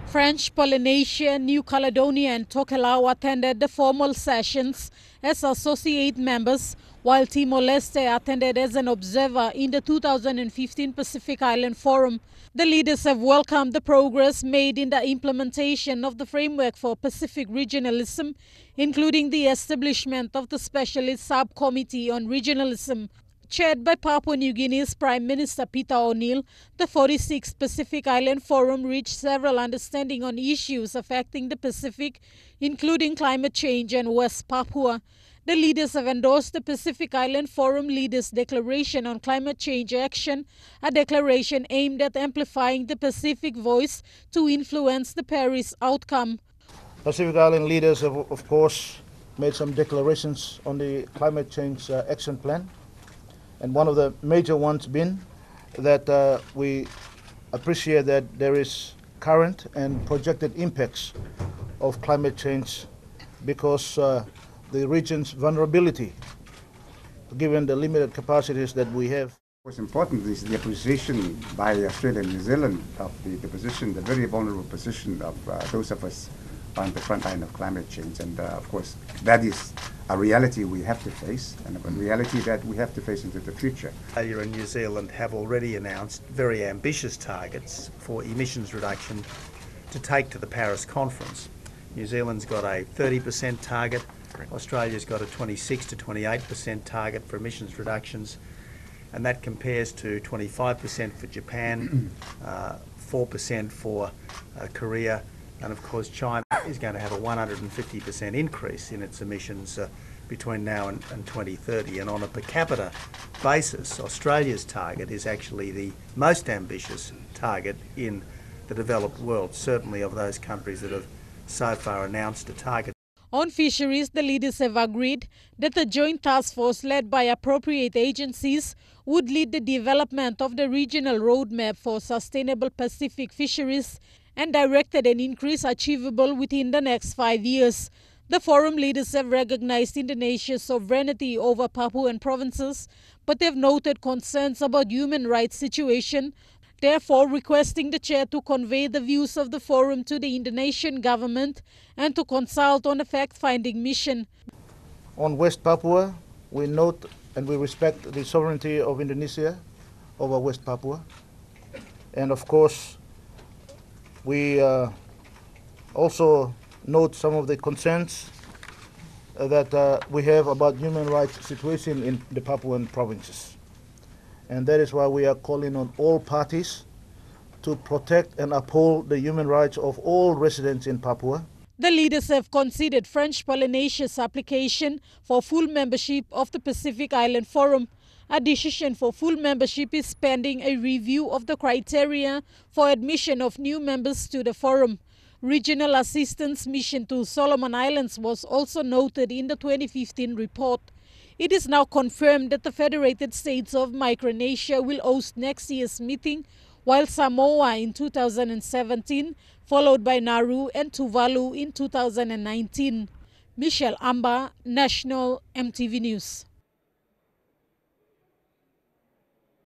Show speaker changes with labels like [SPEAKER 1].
[SPEAKER 1] French Polynesia, New Caledonia and Tokelau attended the formal sessions as associate members, while Timor-Leste attended as an observer in the 2015 Pacific Island Forum. The leaders have welcomed the progress made in the implementation of the framework for Pacific Regionalism, including the establishment of the Specialist Subcommittee on Regionalism. Chaired by Papua New Guinea's Prime Minister Peter O'Neill, the 46th Pacific Island Forum reached several understanding on issues affecting the Pacific, including climate change and West Papua. The leaders have endorsed the Pacific Island Forum Leaders' Declaration on Climate Change Action, a declaration aimed at amplifying the Pacific voice to influence the Paris outcome.
[SPEAKER 2] Pacific Island leaders have, of course, made some declarations on the climate change action plan. And one of the major ones been that we appreciate that there is current and projected impacts of climate change because the region's vulnerability, given the limited capacities that we have.
[SPEAKER 3] What's important is the appreciation by Australia and New Zealand of the position, the very vulnerable position of those of us on the front line of climate change. And of course, that is a reality we have to face, and a reality that we have to face into the future.
[SPEAKER 4] Australia and New Zealand have already announced very ambitious targets for emissions reduction to take to the Paris conference. New Zealand's got a 30% target, Australia's got a 26 to 28% target for emissions reductions, and that compares to 25% for Japan, 4% for Korea, and of course China is going to have a 150% increase in its emissions between now and 2030. And on a per capita basis, Australia's target is actually the most ambitious target in the developed world, certainly of those countries that have so far announced a target.
[SPEAKER 1] On fisheries, the leaders have agreed that the joint task force led by appropriate agencies would lead the development of the regional roadmap for sustainable Pacific fisheries and directed an increase achievable within the next 5 years. The forum leaders have recognized Indonesia's sovereignty over Papuan provinces, but they've noted concerns about human rights situation, therefore requesting the chair to convey the views of the forum to the Indonesian government and to consult on a fact-finding mission.
[SPEAKER 2] On West Papua, we note and we respect the sovereignty of Indonesia over West Papua. And of course, we also note some of the concerns that we have about human rights situation in the Papuan provinces. And that is why we are calling on all parties to protect and uphold the human rights of all residents in Papua.
[SPEAKER 1] The leaders have considered French Polynesia's application for full membership of the Pacific Island Forum. A decision for full membership is pending a review of the criteria for admission of new members to the forum. Regional assistance mission to Solomon Islands was also noted in the 2015 report. It is now confirmed that the Federated States of Micronesia will host next year's meeting, while Samoa in 2017, followed by Nauru and Tuvalu in 2019. Michelle Amba, National EMTV News.